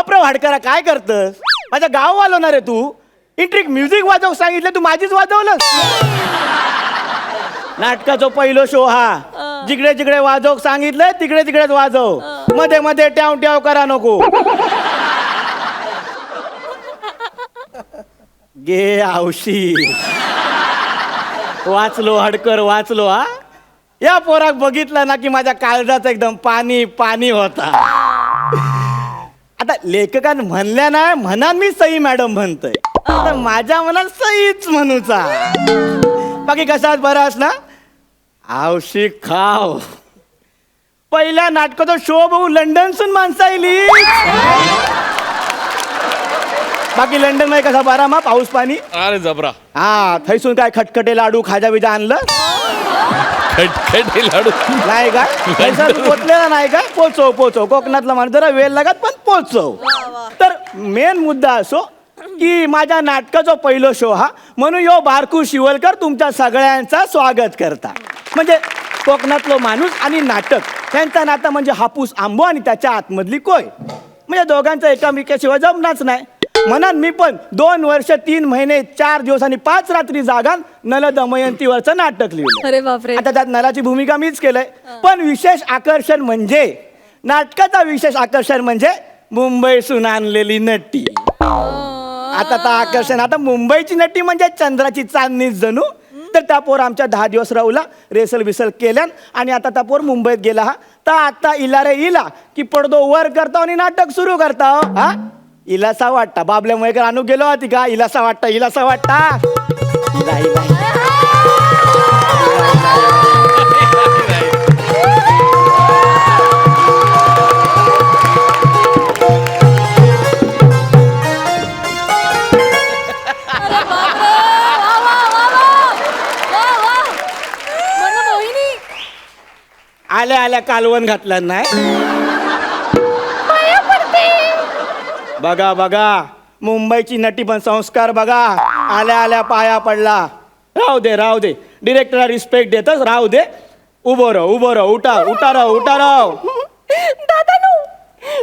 बापरे वाडकरा काय करतस? माझ्या गाव वाजवणार आहे तू. इंट्रिक म्युझिक वाजव सांगितलं तू माझीच वाजवलं. नाटकाचा पहिलो शो हा. जिकडे जिकडे वाजव सांगितलं तिकडे तिकडेच वाजव. मध्ये मध्ये ट्याव ट्याव करा नको. गे आवशी. वाचलो हडकर वाचलो हा. या पोराक बघितलं ना की माझ्या काळजात एकदम पाणी पाणी होता. आता लेखकान म्हणल्या ना म्हणा मी सई मॅडम म्हणतोय. आता माझ्या मनात सईच म्हणूचा. बाकी कसाच बरास ना? आवशी खाव. पहिल्या नाटकाचा शो बघू लंडनसून माणसं आली. बाकी लंडन मध्ये कसा बारा मा पाऊस पाणी? अरे जबरा. हा थैसून काय खटखटे लाडू खाजा बिजा आणलं? खटखटे लाडू नाही का? पोचलेला नाही का? पोचव पोचव. कोकणातला माणूस जरा वेळ लागत पण पोचव. तर मेन मुद्दा असो की माझ्या नाटकाचा पहिलो शो हा म्हणून यो बारकू शिवलकर तुमच्या सगळ्यांचा स्वागत करता. म्हणजे कोकणातलो माणूस आणि नाटक यांचा नाता म्हणजे हापूस आंबो आणि त्याच्या आतमधली कोय. म्हणजे दोघांचं एकामेकाशिवाय जमणाच नाही. म्हणून मी पण 2 वर्ष 3 महिने 4 दिवस आणि 5 रात्री जागान नल दमयंतीवरचं नाटक लिहिलं. अरे बापरे. आता त्यात नलाची भूमिका मीच केलंय. पण विशेष आकर्षण म्हणजे नाटकाचा विशेष आकर्षण म्हणजे मुंबईसून आणलेली नटी. आता तर आकर्षण आता मुंबईची नटी म्हणजे चंद्राची चांदणीच जणू. तर त्या पोर आमच्या 10 दिवस राहूला रेसल बिसल केल्यान आणि आता त्या पोर मुंबईत गेला हा. तर आता इला रे इला की पडदो वर करता आणि नाटक सुरू करता. हा इलासा वाटता बाबल्या मयकर आणू गेलो होती का? इलासा वाटता इलासा वाटता. इला इला आल्या आल्या कालवण घातलं नाही. बघा बघा मुंबईची नटी पण संस्कार बघा. आल्या आल्या पाया पडला. राहू दे राहू दे. डिरेक्टरला रिस्पेक्ट देतच राहू दे. उभं राह उभं राह. उठा उठा राह उठा राह. दादानू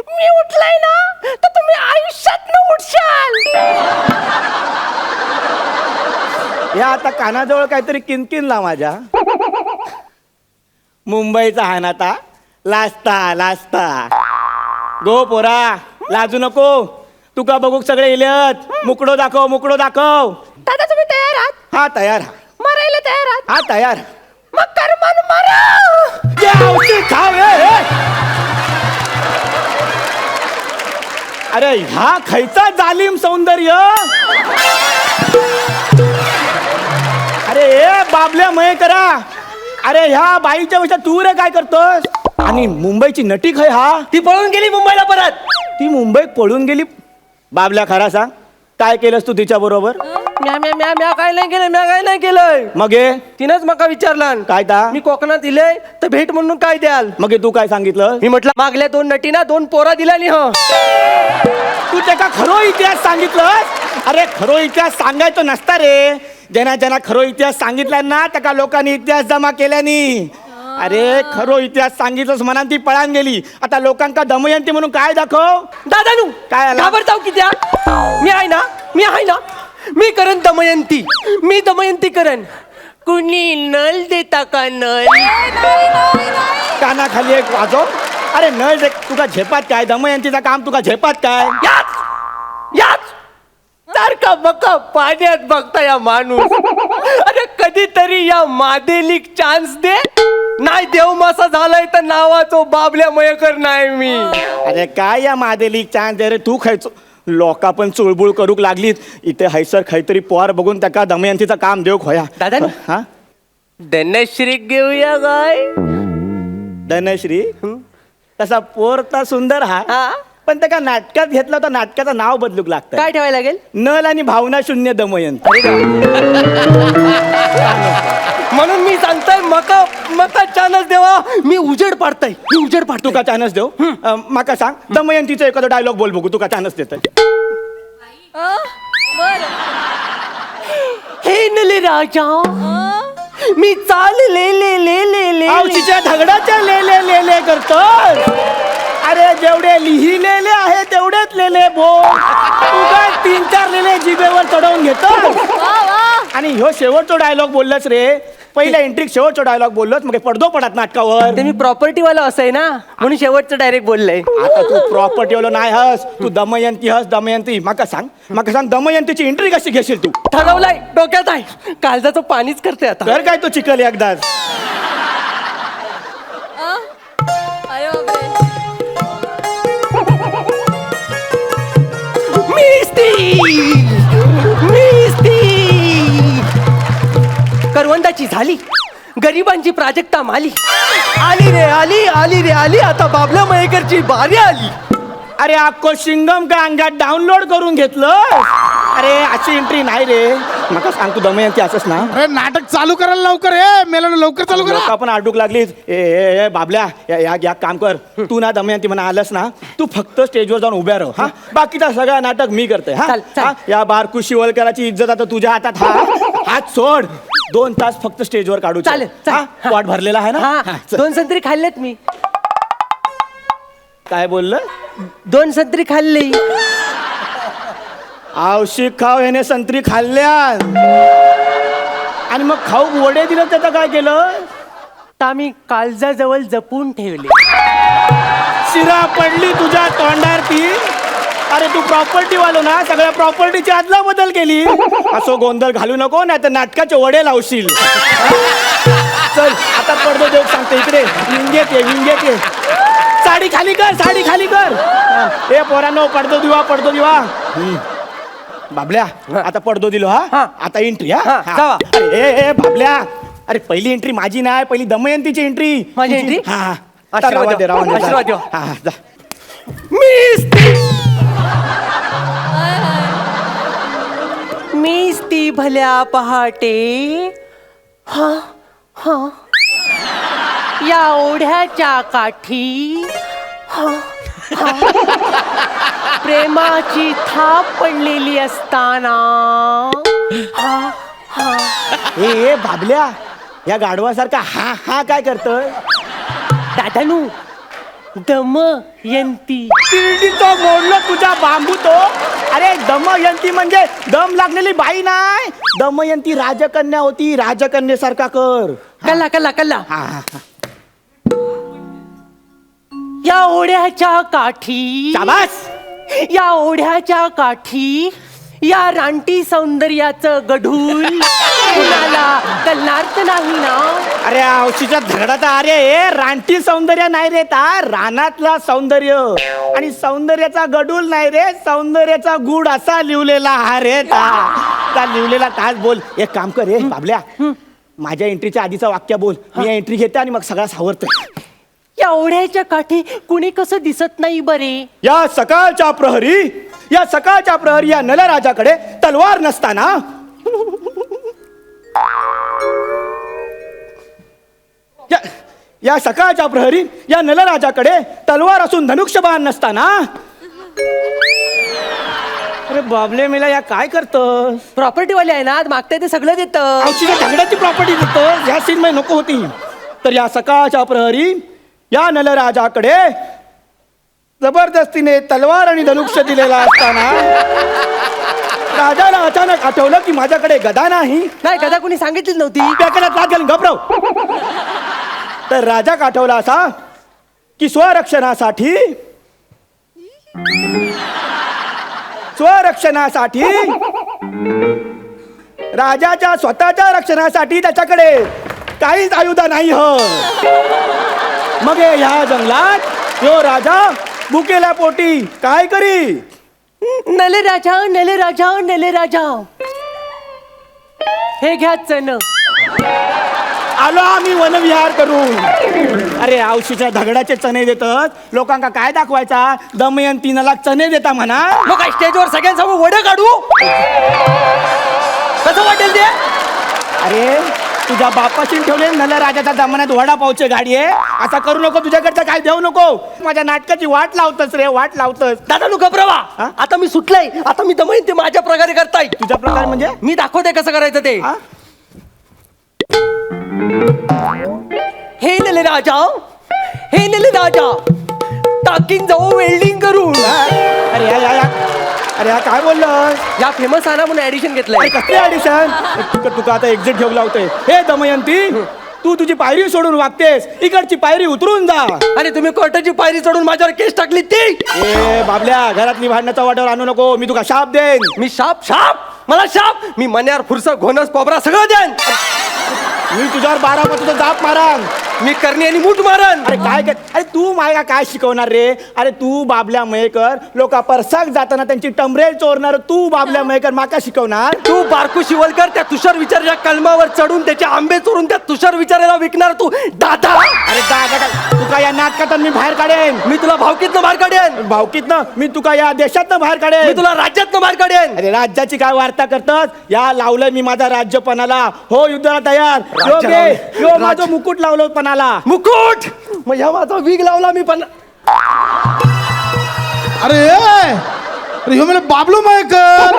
मी उठलाय ना तर तुम्ही आयुष्यात न उठशाल. या आता कानाजवळ काहीतरी किनकिनला माझ्या. मुंबईचा हा नाता लाजता लाजता. गो पोरा लाजू नको. तुका बघू सगळे इलेत. मुकडो दाखव मुकडो दाखव. दादा तुम्ही तयार आहात? हा तयार. मरायला तयार आहात? हा तयार. मग कर्मन मारा. खाव अरे ह्या खायचा जालिम सौंदर्य. अरे ए बाबल्या मय करा. अरे ह्या बाईच्या पेक्षा तू रे काय करतोस? आणि मुंबईची नटी खय हा? ती पळून गेली मुंबईला परत. ती मुंबईत पळून गेली. बाबल्या खरा सांग काय केलंस तू तिच्या बरोबर? म्या काय नाही केलं. म्या काय नाही केलंय. मग हे तिनंच मका विचारलं काय ता? मी कोकणात इले तर भेट म्हणून काय द्याल. मग हे तू काय सांगितलं? मी म्हटलं मागल्या 2 नटीना 2 पोरा दिल्या नि. तू त्याचा खरो इतिहास सांगितलं? अरे खरो इतिहास सांगायचं नसता रे. ज्यांना ज्यांना खरो इतिहास सांगितला ना त्या लोकांनी इतिहास जमा केल्यानी. अरे खरो इतिहास सांगितलंच म्हणा ती पळान गेली. आता लोकांका दमयंती म्हणून काय दाखव? दादानू काय आला? घाबरताव किती? मी आहे ना मी आहे ना. मी करण दमयंती. मी दमयंती करण. कुणी नल देता का नल? कानाखाली एक वाजव. अरे नळ दे. तुका झेपात काय? दमयंतीचं काम तुका झेपात काय? याच सारखा बका पाण्यात बघता या माणूस. अरे कधीतरी या मादेलीक चान्स दे. नाही देव मासा झालाय तर नावाचो बाबल्या मयकर नाही मी. अरे काय या मादेली चान्स दे रे. तू खायचो लोका पण चुळबुळ करूक लागलीत. इथे हैसर खैतरी पोहार बघून त्या दमयंतीचं काम देऊ खोया. दादा हा धनश्री घेऊया काय? धनश्री तसा पोर तर सुंदर हा. पण त्या नाटकात घेतलं तर नाटकाचं नाव बदलूक लागतं. काय ठेवायला लागेल? नल आणि भावना शून्य दमयंती. म्हणून मी सांगताय मका मका चानस देवा. मी उजेड पाडताय. मी उजेड पाडतो. तुका चानस देऊ? माका सांग दमयंतीचा एखादा डायलॉग बोल बघू. तुका चानस देत. हे नले राजा मी चाल ले ले ले ले ले आवशीच्या धगडाच्या ले ले ले ले करतो. अरे जेवढे लिहिलेले आहे तेवढेच लेले बोल. तू काय 3-4 लेले जिभेवर चढवून घेतो. आणि ह्यो शेवटचा डायलॉग बोललास रे. पहिल्या एंट्रीत शेवटचा डायलॉग बोललोस मग पडदो पडत नाटकावर. ते मी प्रॉपर्टी वाला असं आहे ना म्हणून शेवटचं डायरेक्ट बोललंय. आता तू प्रॉपर्टी वाला नाही हस, तू दमयंती हस. दमयंती माका सांग दमयंतीची एंट्री कशी घेशील तू. ठरवलंय, डोक्यात आहे, काळजाचं पाणीच करते आता. तर काय तो चिकल एकदाच. करवंदाची झाली, गरिबांची प्राजक्ता माली. आली रे आली, आली रे आली, आता बाबल्या मयेकरची बारी आली. अरे अक्को शिंगम का अंगात डाउनलोड करून घेतलं. अरे अशी एंट्री नाही रे. मका सांग तू दमयंती असस ना. अरे नाटक चालू करायला लवकर मेला लवकर चालू करा. आपण आडूक लागलीच. ए बाबल्या या काम कर. तू ना दमयंती म्हणा आलंस ना, तू फक्त स्टेजवर जाऊन उभ्या राह. हा बाकीचा सगळा नाटक मी करते. चाल, चाल. हा या बारकू शिवलकराची इज्जत आता तुझ्या हातात. हात सोड. 2 तास फक्त स्टेजवर काढू. चालेल, चालेल. हा, पोट भरलेला आहे ना. हा, 2 संत्री खाल्लेत मी. काय बोललं. 2 संत्री खाल्ली. आवशिक खाव ह्याने संत्री खाल्ल्या आणि मग खाऊ वडे दिलं त्याचं काय केलं. तर मी काळजाजवळ जपून ठेवले. शिरा पडली तुझ्या तोंडार ती. अरे तू प्रॉपर्टी वालो ना, सगळ्या प्रॉपर्टीची अदला बदल केली. असो गोंधळ घालू नको नाही तर नाटकाचे वडे लावशील. चल आता पडदो देऊ सांगते. इकडे विंगेत ये. साडी खाली कर. ए पोरांनो पडदो दिवा. बाबल्या आता पडदो दिलो. हा आता एंट्री. हा, जावा. ए बाबल्या, अरे पहिली एंट्री माझी नाही, पहिली दमयंतीची एंट्री. माझी entry? हा आशीर्वाद द्या. आशीर्वाद द्या. हा जा. मीच ती भल्या पहाटे. हा हा या ओढ्याच्या काठी. हा हा प्रेमाची थाप पडलेली असताना. हा हा ए बाबल्या, या गाढवासारखा हा काय करतोय. दादानू दमयंती. तिरडीचा मोडलं तुझा बांबू तो. अरे दमयंती म्हणजे दम लागलेली बाई नाही. दमयंती राजकन्या होती. राजकन्येसारखा कर. कल्ला कल्ला कल्ला. हा. या ओढ्याच्या काठी. शाबास. या ओढ्याच्या काठी या रानटी सौंदर्याचं गढूळ कुणाला कळणार तर नाही ना. अरे औशीच्या धरडाचा. अरे रानटी सौंदर्य नाही रे ता, रानातला सौंदर्य. आणि सौंदर्याचा गडूल नाही रे, सौंदर्याचा गुड असा लिवलेला हा रे ता लिवलेला तास बोल. एक काम कर रे बाबल्या, माझ्या एंट्रीच्या आधीचं वाक्य बोल. मी एंट्री घेते आणि मग सगळा सावरतो. या ओढ्याच्या काठी कुणी कसं दिसत नाही बरे. या सकाळच्या प्रहरी या नलराजाकडे तलवार नसताना. या सकाळच्या प्रहरी या नलराजाकडे तलवार असून धनुष्यबाण नसताना. अरे बाबले मेला या काय करतोस. प्रॉपर्टी वाले आहे ना, मागताय ते सगळं देतं. औषधी झगड्याची प्रॉपर्टी देतो. या सीन मध्ये नको होती. तर या सकाळच्या प्रहरी या नलराजाकडे जबरदस्तीने तलवार आणि धनुष्य दिलेला असताना राजाला अचानक आठवलं की माझ्याकडे गदा नाही. गदा कुणी सांगितली नव्हती. त्याकडे हात घालून घबराव. तर राजा आठवला असा की स्वरक्षणासाठी राजाच्या स्वतःच्या रक्षणासाठी त्याच्याकडे काहीच आयुध नाही. मग ह्या जंगलात यो राजा भुकेल्या पोटी काय करी. नले राजा हे घ्या चण. आलो आम्ही वनविहार करून. अरे औशीच्या दगडाचे चणे देतात. लोकांका काय दाखवायचा. दमयंतीला चणे देता म्हणा. मग काय स्टेजवर सगळ्यांसमोर वडे काढू. कसं वाटेल ते. अरे तुझ्या बापाशी ठेवले नलराजाच्या जमान्यात वडापावची गाडी आहे. असा करू नको. तुझ्याकडचं काय देऊ नको. माझ्या नाटकाची वाट लावतस रे, वाट लावतस. दादा नु घबरावा. हा? आता मी सुटलंय. आता मी दमयंती ते माझ्या प्रकारे करताय. तुझ्या प्रकार म्हणजे मी दाखवते कसं करायचं ते. हा? हे नले राजा टाकीन जाऊ वेल्डिंग करून. अरे अरे हा काय बोललं? या फेमस आना म्हणून ऍडिशन घेतलंय. अरे कसली ऍडिशन? तुका आता एक्झिट घेऊ लावते. हे दमयंती, तू तुझी पायरी सोडून वागतेस, इकडची पायरी उतरून जा. आणि तुम्ही कोर्टाची पायरी चढून माझ्यावर केस टाकली ती. ए बाबल्या, घरातली भांडणाचा वाट्यावर आणू नको, मी तुका शाप देईन. मी शाप मला शाप, मी मन्यार फुरसा घोनस कोबरा सगळं द्यान. मी तुझ्यावर 12 तुझं जाप मारान. मी करणी आणि मूठ मारन. अरे काय अरे तू मायला काय शिकवणार रे? अरे तू बाबल्या मयेकर लोका परसाक जाताना त्यांची टमरेल चोरणार तू बाबल्या मयेकर माका शिकवणार? तू बारकू शिवलकर त्या तुषार विचाराच्या कलमावर चढून त्याचे आंबे चोरून त्या तुषार विचाराला विकणार तू दादा. अरे दादा तुका या नाटकातून मी बाहेर काढेन. मी तुला भावकीतनं बाहेर काढेन. भावकीतनं मी तुका या देशातनं बाहेर काढेन. मी तुला राज्यातनं बाहेर काढेन. अरे राज्याची काय वार्ता करतात? या लावलंय मी माझा राज्यपणाला. हो युद्धाला तयार. राज्य लावलंय. यो माझं मुकुट लावलं पणाला. मुकुट मग ह्या माझा वीग लावला मी पण. अरे अरे ह्यो मला बाबलू मयेकर.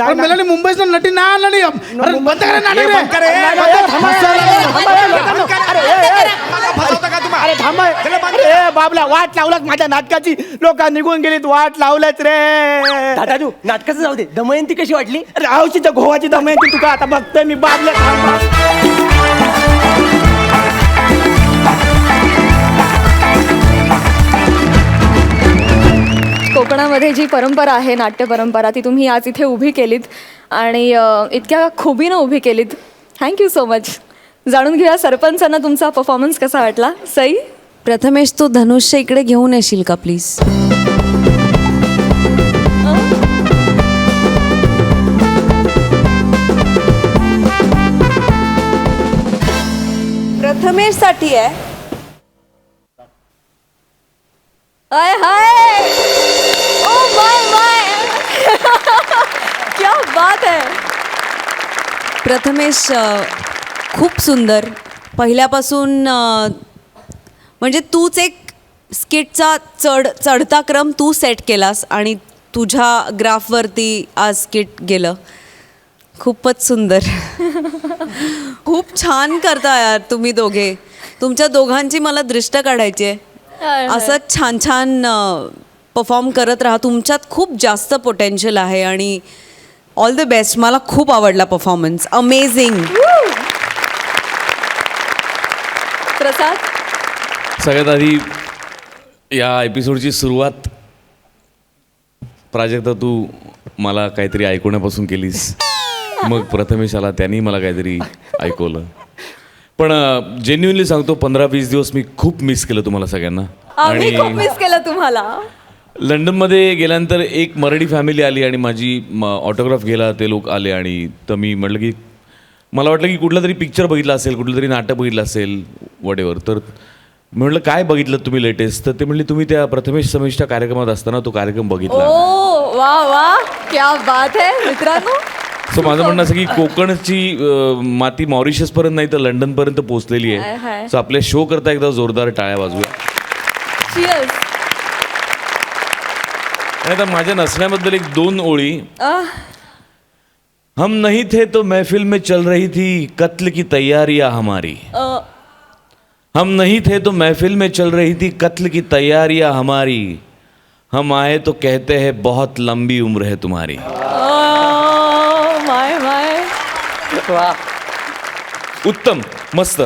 अरे मेलानी मुंबईतलं नटी नाही आणला नाही. अरे बंद करा नाटक रे. अरे थांबा. अरे बाबला वाट लावलात माझ्या नाटकाची. लोक निघून गेलीत, वाट लावलंच रे. दादाजू नाटकाचं जाऊ दे. दमयंती कशी वाटली? अरे औशीच्या घोवाची दमयंती तुका आता बघतोय मी. बाबल्या कोकणामध्ये जी परंपरा आहे, नाट्य परंपरा, ती तुम्ही आज इथे उभी केलीत आणि इतक्या खुबीनं उभी केलीत. Thank you so much. जाणून घेऊया सरपंचांना तुमचा परफॉर्मन्स कसा वाटला. सई, प्रथमेश तो धनुष्य इकडे घेऊन येशील का प्लीज? प्रथमेश साठी आहे. हाय हाय, ओ माय क्या बात है. प्रथमेश खूप सुंदर. पहिल्यापासून म्हणजे तूच एक स्किटचा चढता क्रम तू सेट केलास आणि तुझ्या ग्राफवरती आज स्किट गेलं. खूपच सुंदर. खूप छान करता यार तुम्ही दोघे. तुमच्या दोघांची मला दृष्ट काढायची आहे. असंच छान छान परफॉर्म करत राहा. तुमच्यात खूप जास्त पोटेन्शियल आहे आणि ऑल द बेस्ट. मला खूप आवडला परफॉर्मन्स. अमेझिंग. प्रसाद, सगळ्यात आधी या एपिसोडची सुरुवात प्राजक्ता तू मला काहीतरी ऐकवण्यापासून केलीस. मग प्रथमेश आला, त्यांनी मला काहीतरी ऐकवलं. पण जेन्युअनली सांगतो 15-20 दिवस मी खूप मिस केलं तुम्हाला सगळ्यांना. आम्ही खूप मिस केलं तुम्हाला. लंडनमध्ये गेल्यानंतर एक मराठी फॅमिली आली आणि माझी ऑटोग्राफ घ्यायला ते लोक आले. आणि तर मी म्हटलं की मला वाटलं की कुठला तरी पिक्चर बघितला असेल, कुठलं तरी नाटक बघितलं असेल, वॉटेवर. तर म्हटलं काय बघितलं तुम्ही लेटेस्ट? तर ते म्हणले तुम्ही त्या प्रथमेश समेशच्या कार्यक्रमात असताना तो कार्यक्रम बघितला. ओ वा वा, क्या बात है मित्रांनो. सो माझं म्हणणं असं की कोकणची माती मॉरिशसपर्यंत नाही तर लंडनपर्यंत पोहोचलेली आहे. सो आपल्या शो करता एकदा जोरदार टाळ्या वाजवूया. Cheers. आणि आता माझ्या नसण्याबद्दल 1-2 ओळी. हम नहीं थे तो महफिल में चल रही थी कत्ल की तैयारियां हमारी. हम नहीं थे तो महफिल में चल रही थी कत्ल की तैयारियां हमारी. हम आए तो कहते हैं बहुत लंबी उम्र है तुम्हारी. उत्तम, मस्त.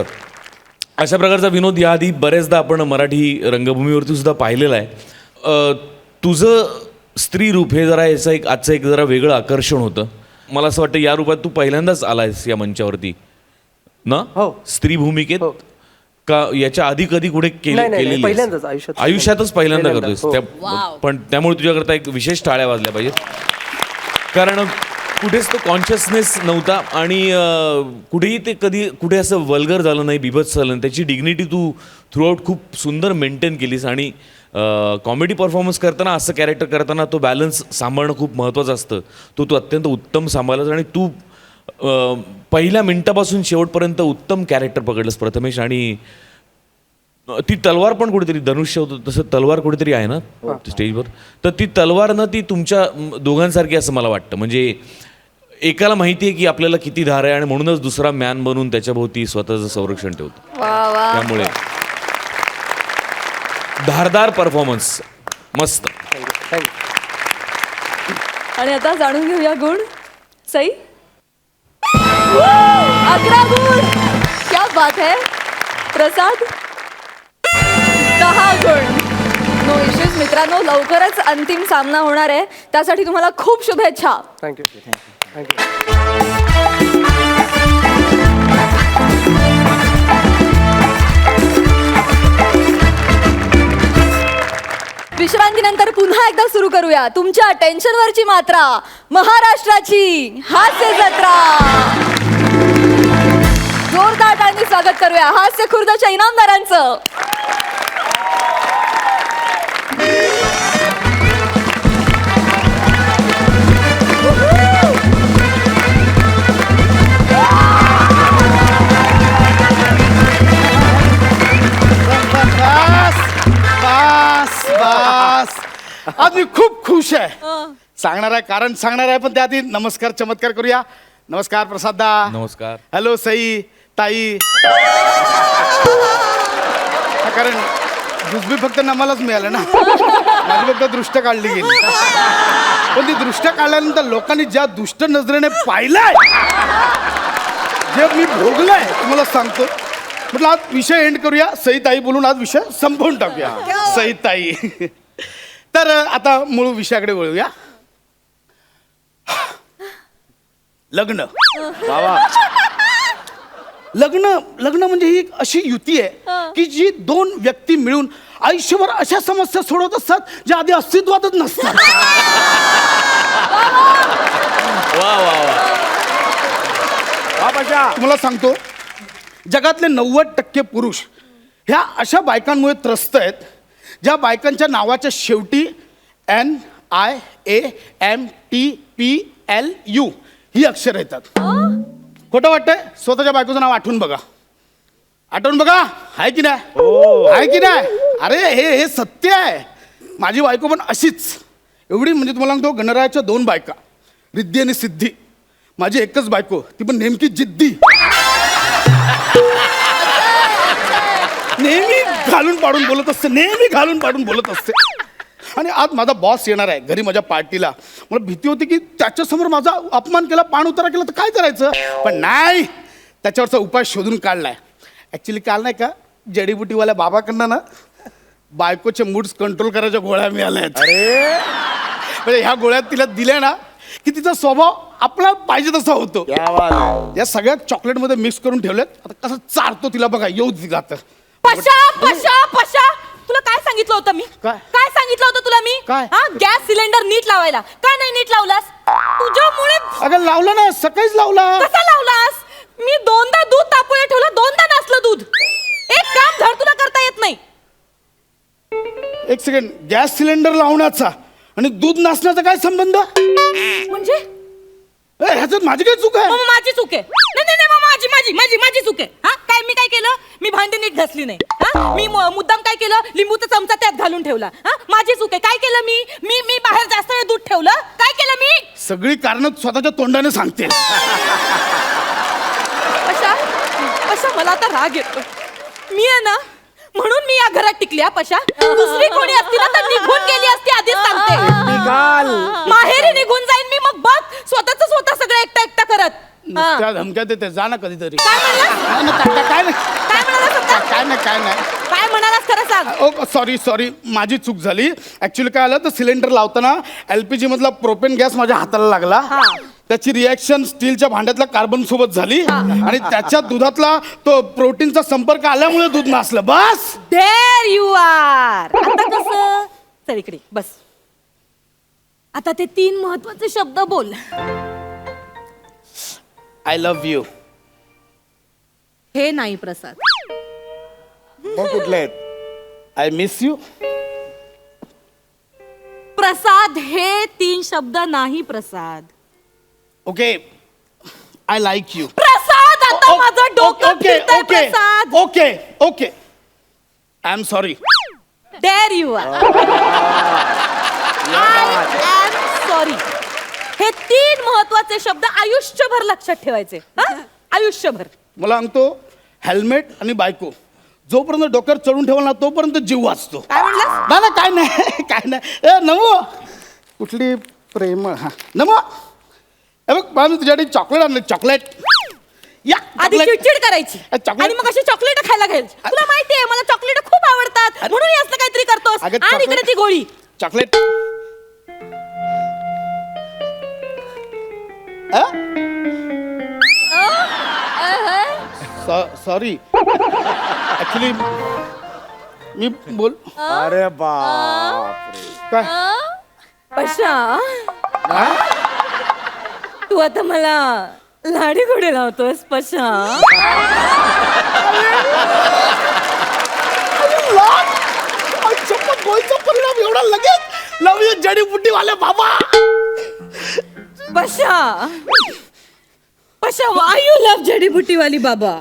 अशा प्रकारचा विनोद याआधी बरेचदा आपण मराठी रंगभूमीवरती सुद्धा पाहिलेला आहे. तुझं स्त्री रूप हे जरा याचं आजचं एक जरा वेगळं आकर्षण होतं. मला असं वाटतं या रूपात तू पहिल्यांदाच आलायस या मंचावरती ना? हो. स्त्री भूमिकेत का याच्या आधी कधी कुठे केलेली? पहिल्यांदाच आयुष्यात. आयुष्यातच पहिल्यांदा करतोयस. पण त्यामुळे तुझ्याकरता एक विशेष टाळ्या वाजल्या पाहिजेत. कारण कुठेच तो कॉन्शियसनेस नव्हता आणि कुठेही ते कधी कुठे असं वल्गर झालं नाही, बिभत्स झालं नाही. त्याची डिग्निटी तू थ्रूआउट खूप सुंदर मेंटेन केलीस. आणि कॉमेडी परफॉर्मन्स करताना, असं कॅरेक्टर करताना तो बॅलन्स सांभाळणं खूप महत्त्वाचं असतं. तू अत्यंत उत्तम सांभाळलास आणि तू पहिल्या मिनिटापासून शेवटपर्यंत उत्तम कॅरेक्टर पकडलंस प्रथमेश. आणि ती तलवार पण कुठेतरी धनुष्य होतं तसं तलवार कुठेतरी आहे ना स्टेजवर. तर ती तलवार ना ती तुमच्या दोघांसारखी असं मला वाटतं. म्हणजे एकाला माहिती आहे की आपल्याला किती धार आहे आणि म्हणूनच दुसरा मॅन बनून त्याच्याभोवती स्वतःचं संरक्षण ठेवतो. त्यामुळे धारदार परफॉर्मन्स, मस्त. आणि आता जाणून घेऊया गुण. सई 11 गुण. क्या बात है. प्रसाद 10 गुण. नो इश्यूज मित्रांनो, लवकरच अंतिम सामना होणार आहे, त्यासाठी तुम्हाला खूप शुभेच्छा. विश्रांतीनंतर पुन्हा एकदा सुरू करूया तुमच्या टेन्शनवरची मात्रा, महाराष्ट्राची हास्य जत्रा. जोरदार टाळ्यांनी स्वागत करूया हास्य खुर्दच्या इनामदारांचं. बस बस आज मी खूप खुश आहे. सांगणार आहे, कारण सांगणार आहे, पण त्याआधी नमस्कार चमत्कार करूया. नमस्कार प्रसाददा. नमस्कार. हॅलो सई ताई. कारण जुजबी फक्त नमालाच मिळालं ना, माझी फक्त दृष्ट काढली गेली. पण ती दृष्ट काढल्यानंतर लोकांनी ज्या दुष्ट नजरेने पाहिलंय, जे मी भोगलंय, तुम्हाला सांगतो. म्हटलं आज विषय एंड करूया, सईताई बोलून आज विषय संपवून टाकूया. सईताई. तर आता मूळ विषयाकडे वळूया. लग्न. लग्न म्हणजे ही एक अशी युती आहे की जी दोन व्यक्ती मिळून आयुष्यभर अशा समस्या सोडवत असतात ज्या आधी अस्तित्वातच नसतात. वा वा वा. तुम्हाला सांगतो, जगातले 90% पुरुष ह्या अशा बायकांमुळे त्रस्त आहेत, ज्या बायकांच्या नावाच्या शेवटी NIAMTPLU ही अक्षर येतात. खोटं वाटतंय? स्वतःच्या बायकोचं नाव आठवून बघा. आहे की नाही? आहे की नाही? अरे हे सत्य आहे. माझी बायको पण अशीच. एवढी म्हणजे तुम्हाला सांगतो, गणरायाच्या 2 बायका, रिद्धी आणि सिद्धी. माझी एकच बायको, ती पण नेमकी जिद्दी. नेहमी घालून पाडून बोलत असते. आणि आज माझा बॉस येणार आहे घरी माझ्या पार्टीला. मला भीती होती की त्याच्यासमोर माझा अपमान केला, पाण उतारा केला तर काय करायचं. पण नाही, त्याच्यावरचा उपाय शोधून काढलाय. ॲक्च्युली काल नाही का, जडीबुटीवाल्या बाबाकडनं ना बायकोचे मूड्स कंट्रोल करायच्या गोळ्या मिळाल्या आहेत. म्हणजे ह्या गोळ्या तिला दिल्या ना की तिचा स्वभाव आपला पाहिजे तसा होतो. या सगळ्या चॉकलेटमध्ये मिक्स करून ठेवल्यात. आता कसं चारतो तिला बघा, येऊ जातं. पशा तुला काय सांगितलं होतं मी? काय सांगितलं होतं तुला मी? काय? गॅस सिलेंडर नीट लावायला का नाही नीट लावलास? तुझ्यामुळे. अगं लावला ना, सकाळीच लावला. कसा लावलास? मी 2दा दूध तापवलं ठेवलं, 2दा नासलं दूध. एक काम धड तुला करता येत नाही. एक सेकंड, गॅस सिलेंडर लावण्याचा आणि दूध नासण्याचा काय संबंध? म्हणजे ह्याच्यात माझी काय चूक आहे? माझी चूक आहे. नाही माझी चूक आहे. हा काय मी काय केलं? मी भांडी नीट घासली नाही. हा मी मुद्दाम काय केलं? लिंबूचा चमचा त्यात घालून ठेवला. हा माझी चूक आहे. काय केलं मी? मी बाहेर जास्त वेळ दूध ठेवलं. काय केलं मी? सगळी कारण स्वतःच्या तोंडाने सांगते. पशा मला आता राग येतो. मी आहे ना, म्हणून मी या घरात टिकली. पशा दुसरी कोणी असती ना तर निघून गेली असती. आधीच सांगते, माहेरी निघून जाईन मी. मग बघ स्वतः सगळं एकटा करत. त्या धमक्या देते, जा ना कधीतरी. काय म्हणालास? काय म्हणालास खरं सांग. सॉरी माझी चूक झाली. ऍक्च्युली काय आलं तर सिलेंडर लावताना LPG मधला प्रोपेन गॅस माझ्या हाताला लागला. त्याची रिॲक्शन स्टीलच्या भांड्यातल्या कार्बन सोबत झाली आणि त्याच्या दुधातला तो प्रोटीनचा संपर्क आल्यामुळे दूध नासलं. बस. There you are. आता कसं? चल इकडे बस. आता ते 3 महत्वाचे शब्द बोल. I love you. हे नाही प्रसाद. मग कुठले आहेत? I miss you. प्रसाद हे 3 शब्द नाही. Prasad. Okay, I like you. Prasad आता माझं डोकं फिरतंय. Prasad. Okay I am sorry. There you are. I am sorry. हे 3 महत्वाचे शब्द आयुष्यभर लक्षात ठेवायचे. आयुष्यभर. मला सांगतो, हेल्मेट आणि बायको जोपर्यंत डोक्यावर चढून ठेवला ना तोपर्यंत जीव वाचतो. काय म्हणलास? नाही काय नाही काय नाही. ए नमो कुठली प्रेम हा नमो हे बघ मला मी तुझ्यासाठी चॉकलेट आणलं. चॉकलेट या आधी chocolate. चिडचिड करायची chocolate. आणि मग अशी चॉकलेट खायला घ्यायची. तुला माहितीये मला चॉकलेट खूप आवडतात म्हणून हे असं काहीतरी करतोस. अगं, आणि इकडे chocolate- ती गोळी. चॉकलेट सॉरी ऍक्च्युली मी बोल अरे बाप काय पशा तू आता मला लाडी गोडी लावतोस पशा. गोळीचा परिणाम एवढा लगेच लव यू जडीबुटी वाले बाबा. पशा पशा why you love जडीबुटी वाली बाबा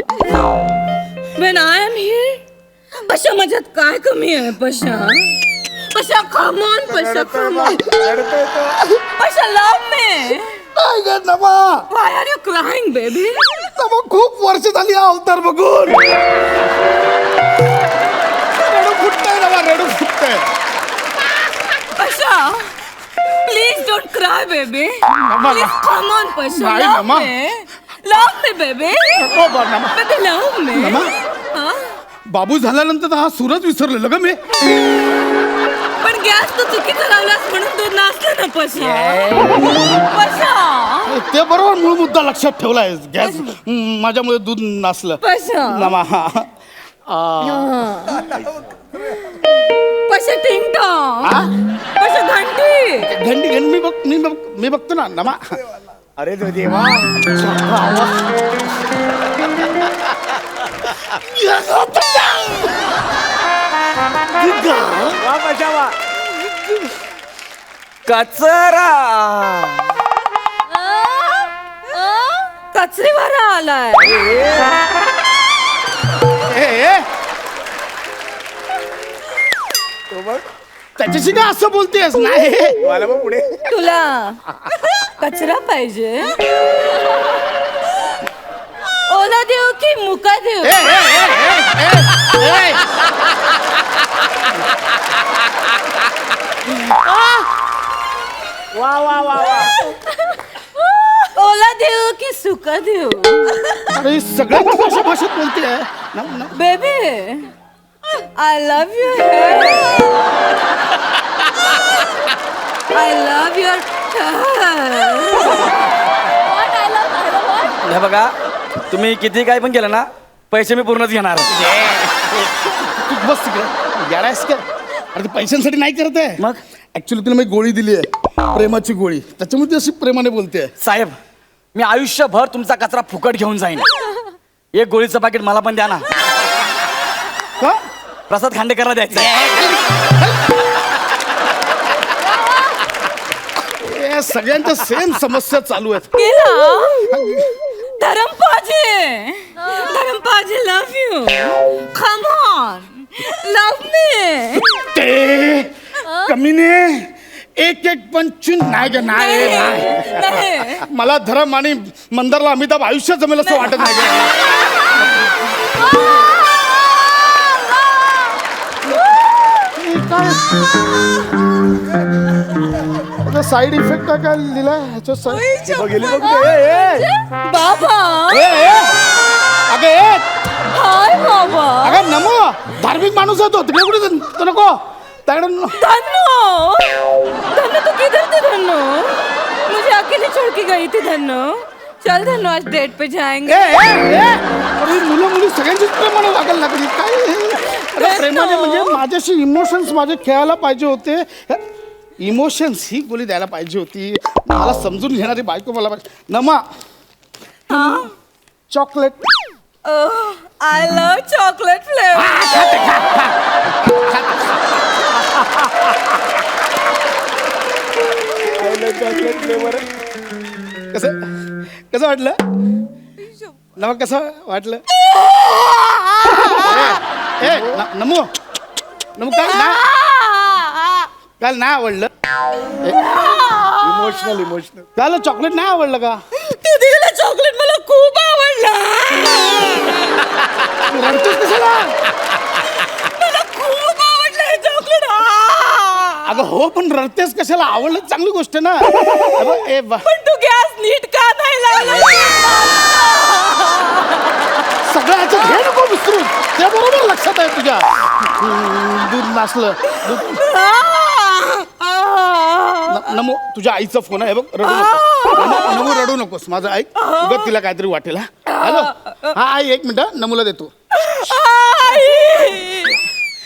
when I am here? पशा माझ्यात काय कमी आहे पशा? पशा come on Pasha come on. Pasha love me. काय ग नमा Why are you crying baby? नमा खूप वर्ष झाली हा अवतार बघून. रडू फुटतंय नमा रडू फुटतंय. पशा please don't cry baby. नमा Please come on पशा नाही, love नमा. me. Love me baby. नको बा, नमा. Baby love me. नमा. हा? बाबू झाल्यानंतर तर हा सूरज विसरलेलो ग मी. पण गॅस तू चुकीचा लावलास म्हणून दूध नाचलं ना पशा. पशा ते बरोबर मूळ मुद्दा लक्षात ठेवलाय. गॅस माझ्यामुळे दूध नासलं. पशा नमा पशा टिंग टॉंग. हा? पशा घंटी. घंटी घंटी मी बघतो ना नमा. अरे तो देवा वा पशा वा. कचरा कचरेवाला आलाय. ए त्याच्याशी काय असं बोलतेस नाही. मला मग पुढे तुला कचरा पाहिजे? ओला देऊ की मुका देऊ? वा वा वा वा. ओला देऊ की सुका देऊ? अरे सगळ्यांची अशा भाषेत बोलते. Baby I love you hair. I love your हे बघा तुम्ही किती काय पण केलं ना पैसे मी पूर्णच घेणार. तू बस तिकडे याडायस का. अरे ते पैशांसाठी नाही करत आहे. मग ऍक्च्युली तुला मी गोळी दिली आहे प्रेमाची गोळी त्याच्यामुळे ती अशी प्रेमाने बोलते. साहेब मी आयुष्यभर तुमचा कचरा फुकट घेऊन जाईन. एक गोळीचं पाकिट मला पण द्या ना. का प्रसाद खांडेकरला द्यायचं. हे सगळ्यांच्या सेम समस्या चालू आहेत. केला धरमपाजी. धरमपाजी love you. Come on love me. ते कमीने एक एक पंचून नाही ग नाही नाही. नाही मला धरम आणि मंदारला अमिताभ आयुष्यात जमेल असं वाटत नाही ग. साईड इफेक्ट काय लिहिलाय ह्याच्या गेली बघ तू. बाबा. अगे हाय बाबा. अगं नमो धार्मिक माणूस आहे तो. तिकडे कुठे तो नको त्याकडे धन्नो धन्नो तू किधर थे धन्नो? मुझे अकेली छोड़ के गई थी धन्नो. चल धन्नो आज डेट पे जाएंगे. अरे मुलं मुली सगळ्यांचीच प्रेमाने वागायला लागली काय अरे प्रेमाने म्हणजे माझ्याशी इमोशन्स माझे खेळायला पाहिजे होते. इमोशन्स ही गोळी द्यायला पाहिजे होती. मला समजून घेणारी बायको मला पाहिजे. नमा chocolate. I love chocolate flavour. कसं कसं वाटलं नमा कसं वाटलं? नमो नमो काल नाही आवडलं. इमोशनल काल चॉकलेट नाही आवडलं का? तू दिलेलं चॉकलेट मला खूप आवडलं. रडतोस कशाला? अगं हो, पण रडतेस कशाला? आवडलं चांगली गोष्ट ना. अगं, ए बा, पण तू गॅस नीट का नाही लावला? सगळं ह्याच्यात हे नको विसरू. ते बरोबर लक्षात आहे तुझ्या. दूध नासलं. नमो, तुझ्या आईचा फोन आहे बघ. रडू नको. नमो रडू नकोस. माझं ऐक, उगाच तिला काहीतरी वाटेल. हॅलो, हा आई, एक मिनिट. नमूला देतो. आई!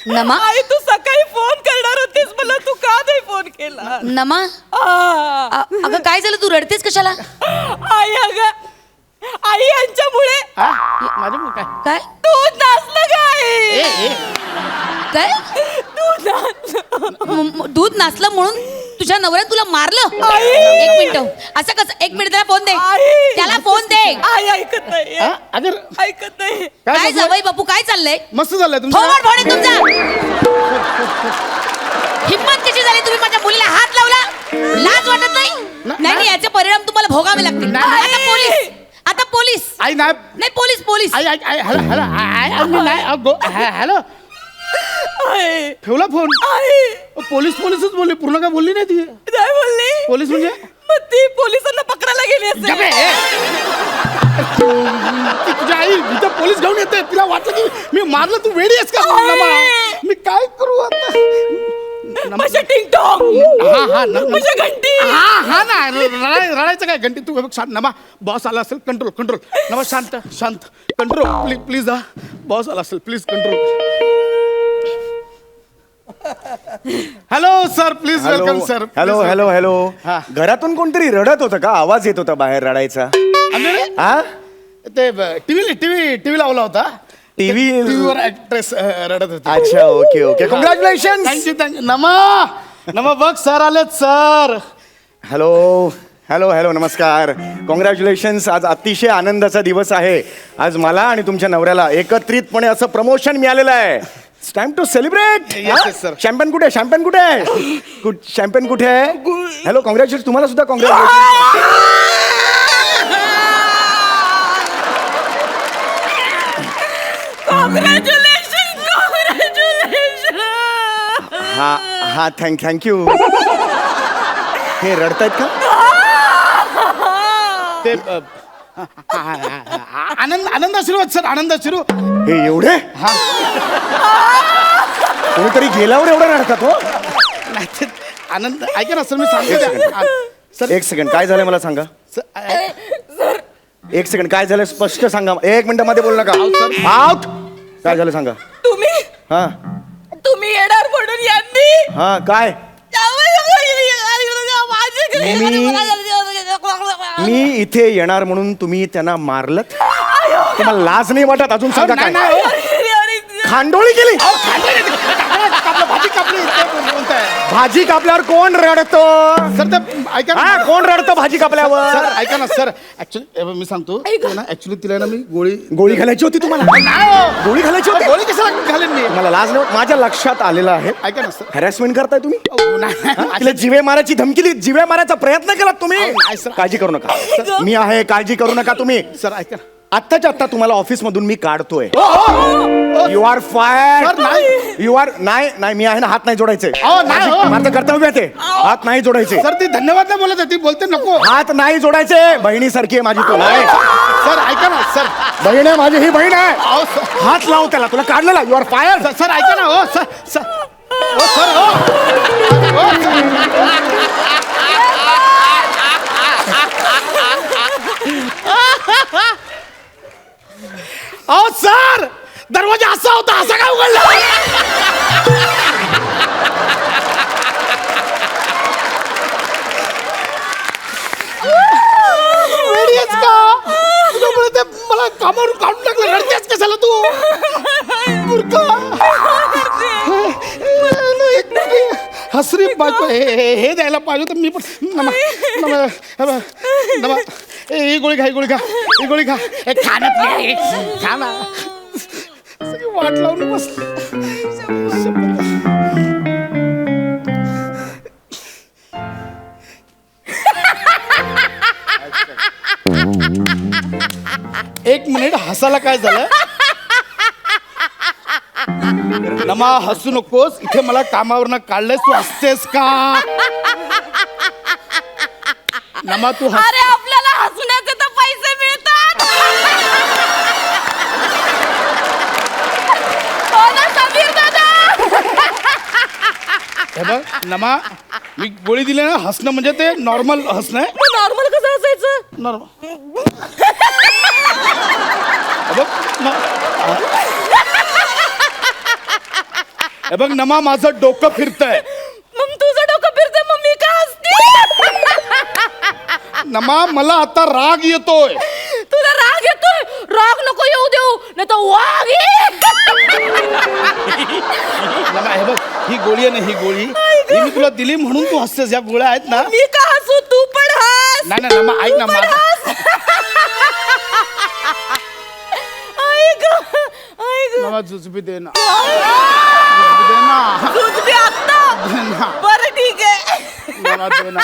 नमा आई, तू सकाळी फोन करणार होतीस मला, तू का नाही फोन केला? नमा आ, अगं काय झालं, तू रडतेस कशाला? आई अगं, आई यांच्यामुळे हा? माझ्या काय? काय दूध नासलं काय? काय दूध नासलं. दूध नासलं म्हणून तुझ्या नवऱ्याने तुला मारलं? आई! एक मिनिट, असं कसं? एक मिनिट, त्याला फोन दे. आई! त्याला फोन दे. आई ऐकत नाही, हा? अगं ऐकत नाही. काय काय झालं? जावई बापू, काय चाललंय? मस्त झालंय फोन तुमचं. फोन आहे तुमचा. हिम्मत कशी झाली, तुम्ही माझ्या मुलीला हात लावला? लाज वाटत नाही? नाही नाही, याचे परिणाम तुम्हाला भोगावे लागतील. आता पोलीस, आता पोलीस. आई नाही. नाही, पोलीस पोलीस. आई आई हॅलो हॅलो आई मी नाही हॅलो. आई, ठेवला फोन. आई पोलीसच बोलली, पूर्ण काय बोलली नाही ती. काय बोलली? पोलीस म्हणजे मग ती पोलिसांना पकडायला गेली गप्पे, असेल. ती तुझ्या आई इथं पोलीस घेऊन येते. तिला वाटलं की मी मारलं, तू वेडी आहेस का? नमा, मी काय करू आता? माझ्या टिंगटॉंग, हा माझ्या घंटी. हा ना, रडायचं काय? घंटी तू शांत. नमा, बॉस आला असेल. कंट्रोल. नमा, शांत. Control please. हा, बॉस आला असेल. Please control. Hello sir, please welcome sir. Hello हा. घरातून कोणतरी रडत होतं का? आवाज येत होता बाहेर रडायचा. हा, ते टीव्ही लावला होता. टीव्हीवर ऍक्ट्रेस रडत होती. अच्छा, ओके कॉंग्रॅच्युलेशन. थँक्यू. नमा बघ, सर आलेत सर. हॅलो नमस्कार. कॉंग्रॅच्युलेशन्स. आज अतिशय आनंदाचा दिवस आहे. आज मला आणि तुमच्या नवऱ्याला एकत्रितपणे असं प्रमोशन मिळालेलं आहे. It's time to celebrate. Yes, sir. Champagne कुठे आहे? शॅम्पेन कुठे आहे? Hello, congratulation. तुम्हाला सुद्धा कॉंग्रॅच्युलेशन. हा थँक्यू. हे रडतायत का? ते आनंद आशीर्वाद सर, आनंद आशीर्वाद. हे एवढे कोणीतरी गेल्यावर एवढं रडतात हो? नाही, ते आनंद ऐका ना सर, मी सांगतो सर. एक सेकंड, काय झालंय मला सांगा. एक सेकंड, काय झालं स्पष्ट सांगा. 1 मिनिट मध्ये बोल नका. आउट. काय झालं सांगा. तुम्ही येणार म्हणून यांनी हा काय मी इथे येणार म्हणून तुम्ही त्यांना मारलत? तुम्हाला लाज नाही वाटत? अजून सांगा काय. खांडोळी केली? भाजी कापल्यावर कोण रडतो? सर ते ऐका ना. हा, कोण रडतं भाजी कापल्यावर? सर ऐका ना सर, ऍक्च्युली मी सांगतो ना, ऍक्च्युली तिला ना मी गोळी घालायची होती तुम्हाला. गोळी घालायची होती. गोळी कशाला घालेन मी? मला लाज नाही वाटत? माझ्या लक्षात आलेलं आहे. ऐका ना सर. हॅरॅसमेंट करताय तुम्ही. नाही, तिला जिवे मारायची धमकी दिली, जिवे मारायचा प्रयत्न केलात तुम्ही. नाही, सर. काळजी करू नका, मी आहे. काळजी करू नका तुम्ही. सर ऐका ना. आत्ताच्या आत्ता तुम्हाला ऑफिस मधून मी काढतोय. You are fire. सर, नाही. यू आर नाही, मी आहे ना. हात नाही जोडायचे. नाही, हो. माझं कर्तव्य आहे ते. हात नाही जोडायचे. सर ती धन्यवाद नाही बोलत आहे, ती बोलते नको. हात नाही जोडायचे. बहिणीसारखी आहे माझी. तो नाही. सर ऐका ना सर. बहीण आहे माझी, ही बहीण आहे. अहो, सर. हात लाव त्याला. तुला काढलेला. You are fire. सर ऐका ना. हो सर. हो सर. अहो सर, दरवाजा असा होता, असा काय उघडला? वेडी आहेस का? तुझ्यामुळे ते मला कामावरून काढून टाकलं. रडतेस कशाला तू? मूर्ख. हसरी बायको. हे द्यायला पाहिजे तर मी पण. ही गोळी खा, ही गोळी खा. हे खा ना. सगळी वाट लावून बस. एक मिनिट, हसायला काय झालं? नमा हसू नकोस, इथे मला कामावरनं काढलंय, तू हसतेस का? नमा तू हस. अरे आपल्याला हसण्याचे तर पैसे मिळतात. हो ना समीर दादा? हे बघ नमा, मी गोळी दिली ना, हसणं म्हणजे ते नॉर्मल हसणं आहे. नॉर्मल कसं असायचं? नॉर्मल. हे बघ हे बघ नमा, माझं डोकं फिरतंय. मग तुझं डोकं फिरते, मग मी का हसते? नमा मला आता राग येतोय. तुला राग येतोय? राग नको येऊ देऊ, नाही तर वाघ येईल. नमा हे बघ, ही गोळी आहे ना, ही गोळी ही मी तुला दिली म्हणून तू हसतेस. या गोळ्या आहेत ना. मी का हसू? तू पण हस. नाही नाही नमा, ऐक ना तू पण माझं. हस. ऐक, ऐक. नमा जुजबी दे ना, जुजबी दे ना. दूध बी आता. दे ना. बरं ठीक आहे. नमा दे ना.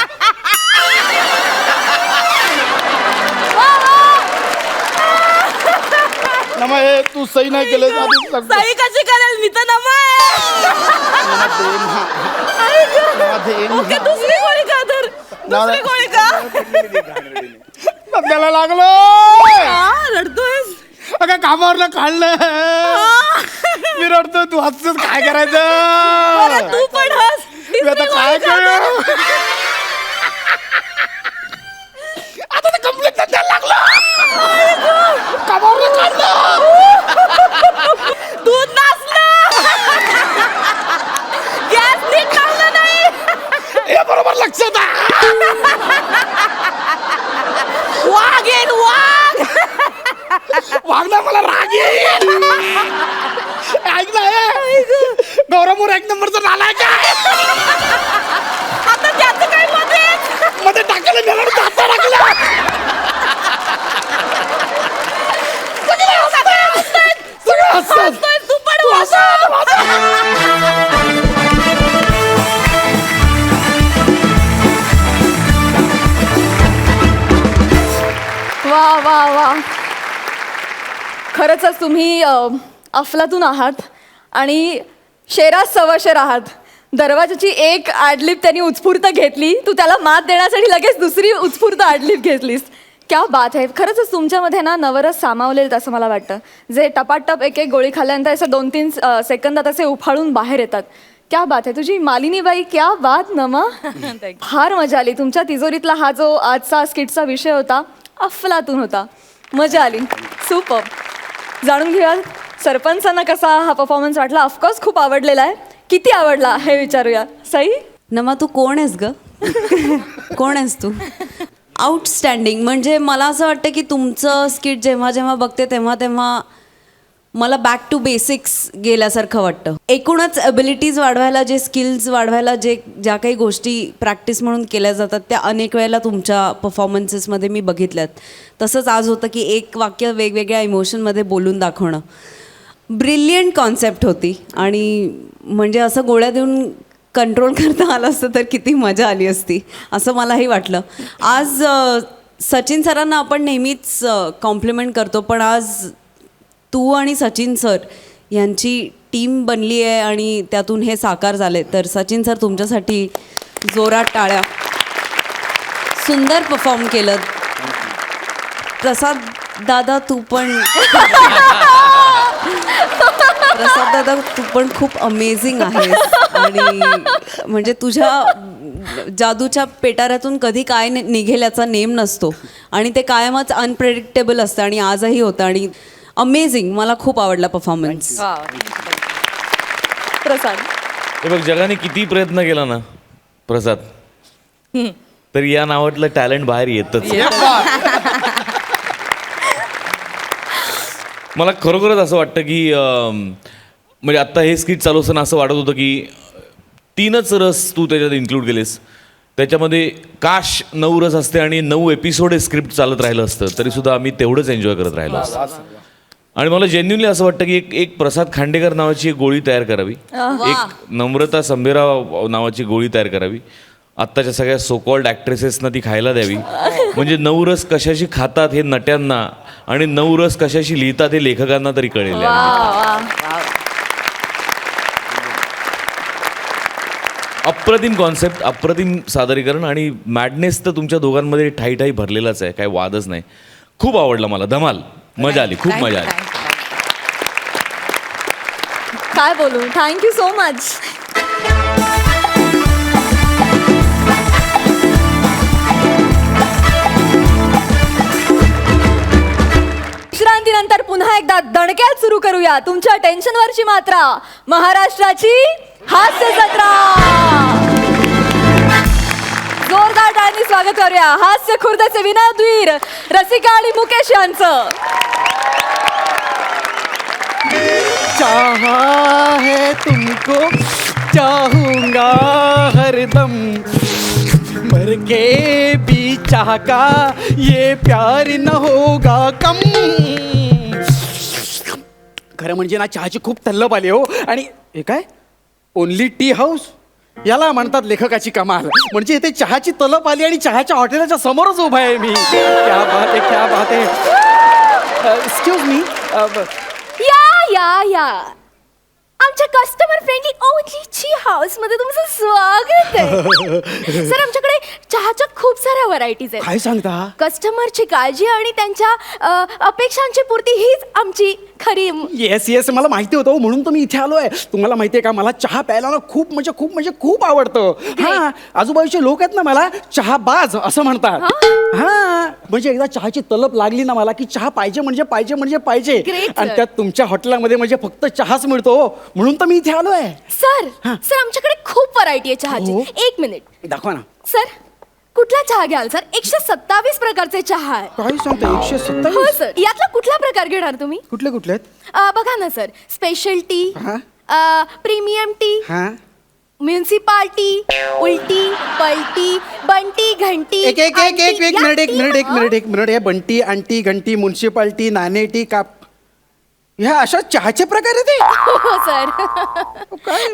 नमा हे तू सही नाही केलं आधीच सांगतो. सही कशी करेल? मी तर नमा आहे. नमा दे ना. ऐक. नमा दे ना. ओके, दुसरी गोळी का तर? दुसरी गोळी का? सध्याला लागलो. हा, रडतोयस? अगं कामावरनं काढलं, मी रडतोय, तू हसतोस, काय बरं, करायचं? तू पण हस. मी आता काय करू? आता तर कंप्लीट सध्याला लागलं. कामावरनं काढलं. दूध नासलं. गॅस नीट लावला नाही. हे बरोबर लक्षात आहे. वाघ येईल, वाघ. वागणार मला राग येईल. ऐक ना हे. गौरवमोर एक नंबरचा नाला आहे काय? आता त्याचं काय मध्ये? मध्ये टाकायला गेला आणि दाता टाकला. सगळं हसतात. तू पण हस. वा वा वा, खरंच तुम्ही अफलातून आहात आणि शेरात सवाशेर आहात. दरवाजाची एक आडलीप त्यांनी उत्स्फूर्त घेतली, तू त्याला मात देण्यासाठी लगेच दुसरी उत्स्फूर्त आडलीप घेतलीस. क्या बात आहे. खरंच तुमच्यामध्ये ना नवरस सामावलेत असं मला वाटतं, जे टपाटप एक एक गोळी खाल्ल्यानंतर असं 2-3 सेकंदात असे उफाळून बाहेर येतात. क्या बात आहे. तुझी मालिनीबाई, क्या बात नमा. फार मजा आली. तुमच्या तिजोरीतला हा जो आजचा स्किटचा विषय होता, अफलातून होता. मजा आली. सुपर. जाणून घेऊया सरपंचांना कसा हा परफॉर्मन्स वाटला. ऑफकोर्स खूप आवडलेला आहे. किती आवडला हे विचारूया. सई, नमा तू कोण आहेस ग? कोण आहेस तू? आउटस्टँडिंग. म्हणजे मला असं वाटतं की तुमचं स्किट जेव्हा जेव्हा बघते तेव्हा तेव्हा मला बॅक टू बेसिक्स गेल्यासारखं वाटतं. एकूणच ॲबिलिटीज वाढवायला, जे स्किल्स वाढवायला ज्या काही गोष्टी प्रॅक्टिस म्हणून केल्या जातात त्या अनेक वेळेला तुमच्या परफॉर्मन्सेसमध्ये मी बघितल्यात. तसंच आज होतं की एक वाक्य वेगवेगळ्या इमोशनमध्ये बोलून दाखवणं. ब्रिलियंट कॉन्सेप्ट होती आणि म्हणजे असं गोळ्या देऊन कंट्रोल करता आलं असतं तर किती मजा आली असती असं मलाही वाटलं. आज सचिन सरांना आपण नेहमीच कॉम्प्लिमेंट करतो, पण आज तू आणि सचिन सर यांची टीम बनली आहे आणि त्यातून हे साकार झाले. तर सचिन सर तुमच्यासाठी जोरात टाळ्या. सुंदर परफॉर्म केलं. प्रसाद दादा तू पण प्रसाद दादा तू पण खूप अमेझिंग आहेस आणि म्हणजे तुझ्या जादूच्या पेटाऱ्यातून कधी काय निघेल याचा नेम नसतो आणि ते कायमच अनप्रेडिक्टेबल असतं आणि आजही होतं आणि अमेझिंग. मला खूप आवडला परफॉर्मन्स. प्रसाद. हे बघ, जगाने किती प्रयत्न केला ना प्रसाद, तर या नावातलं टॅलेंट बाहेर येतच. मला खरोखरच असं वाटतं की म्हणजे आत्ता हे स्किट चालू असताना असं वाटत होतं की 3च रस तू त्याच्यात इन्क्लूड केलेस. त्याच्यामध्ये काश 9 रस असते आणि 9 एपिसोड हे स्क्रिप्ट चालत राहिलं असतं तरीसुद्धा आम्ही तेवढंच एन्जॉय करत राहिलो असतं. आणि मला जेन्युनली असं वाटतं की एक प्रसाद खांडेकर नावाची एक गोळी तयार करावी, एक नम्रता संभेराव नावाची गोळी तयार करावी, आत्ताच्या सगळ्या सोकॉल्ड ॲक्ट्रेसेसना ती खायला द्यावी. म्हणजे 9 रस कशाशी खातात हे नट्यांना आणि 9 रस कशाशी लिहितात हे लेखकांना तरी कळेल. अप्रतिम कॉन्सेप्ट, अप्रतिम सादरीकरण आणि मॅडनेस तर तुमच्या दोघांमध्ये ठाई ठाई भरलेलाच आहे, काय वादच नाही. खूप आवडलं मला, धमाल, मजा आली, खूप मजा आली. काय बोलू, थँक्यू सो मच. विश्रांतीनंतर पुन्हा एकदा दणक्यात सुरू करूया तुमच्या टेन्शनवरची मात्रा, महाराष्ट्राची हास्य जत्रा. जोरदार टाळ्यांनी स्वागत करूया हास्य खुर्दचे विनोदवीर रसिका आणि मुकेश यांचं. चाहा है तुमको चाहूंगा हरदम, मर के भी चाह का ये प्यार न होगा कम. खरं म्हणजे ना चहाची खूप तल्लप आली हो. आणि हे काय ओनली टी हाऊस, याला म्हणतात लेखकाची कमाल. म्हणजे इथे चहाची तलप आली आणि चहाच्या हॉटेलच्या समोरच उभा आहे मी. क्या बात आहे, क्या बात आहे. Excuse me. या आमच्या कस्टमर फ्रेंडली ओनली ची हाऊस मध्ये तुमचं स्वागत आहे. सर आमच्याकडे चहाच्या खूप साऱ्या व्हरायटीज आहेत. काय सांगता? कस्टमरची काळजी आणि त्यांच्या अपेक्षांची पूर्ती हीच आमची खरी. येस मला माहिती होतं, म्हणून तर मी इथे आलोय. तुम्हाला माहितीये का, मला चहा प्यायला ना खूप आवडतं. हा, आजूबाजूचे लोक आहेत ना मला चहा बाज असं म्हणतात. हा, म्हणजे एकदा चहाची तलप लागली ना मला की चहा पाहिजे म्हणजे पाहिजे. Great, आणि sir. त्यात तुमच्या हॉटेलमध्ये म्हणजे फक्त चहाच मिळतो, म्हणून तर मी इथे आलोय. सर आमच्याकडे खूप व्हरायटी आहे चहाची. हो. एक मिनिट दाखवा ना. सर, कुठला चहा घ्याल सर? 127 प्रकारचे चहा आहे. काय सांगता, हो 127? सर, यातला कुठला प्रकार घेणार तुम्ही? कुठले आहेत? बघा ना सर, स्पेशल टी, हा. प्रीमियम टी, हा, म्युन्सिपाल्टी, उलटी, पलटी, बंटी, घंटी. एक मिनिट. हे बंटी, आंटी, घंटी, म्युन्सिपाल्टी, नाणेटी, काप, ह्या अशा चहाचे प्रकार आहेत ते? हो सर.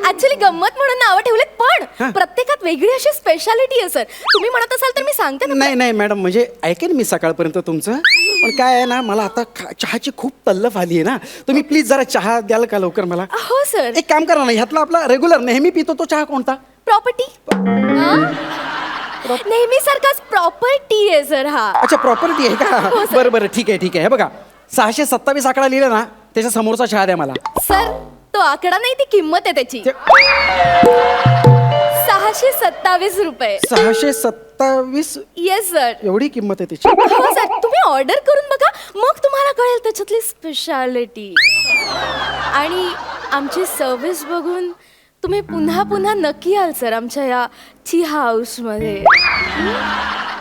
ऍक्च्युली गंमत म्हणून नावं ठेवलेत, पण प्रत्येकात वेगळी अशी स्पेशालिटी आहे सर. तुम्ही म्हणत असाल तर मी सांगते ना. नाही मॅडम, म्हणजे ऐकेन मी सकाळपर्यंत तुमचं, पण काय आहे ना, मला आता चहाची खूप तल्लफ आली आहे ना. तुम्ही प्लीज जरा चहा द्याल का लवकर मला? हो सर. एक काम करा ना, ह्यातला आपला रेग्युलर नेहमी पितो तो चहा कोणता? प्रॉपर्टी. नेहमी सारखाच प्रॉपर्टी आहे सर हा. अच्छा, प्रॉपर्टी आहे का? हो, सर. बरं ठीक आहे. हे बघा, 627 आकडा लिहिला ना, त्याच्या समोरचा चहा द्या मला. सर, तो आकडा नाही, ती किंमत आहे त्याची. 627 रुपये. 627? Yes sir. एवढी किंमत आहे त्याची? हो सर, तुम्ही ऑर्डर करून बघा, मग तुम्हाला कळेल त्याच्यातली स्पेशालिटी. आणि आमची सर्व्हिस बघून तुम्ही पुन्हा नक्की याल सर आमच्या या टी हाऊस मध्ये.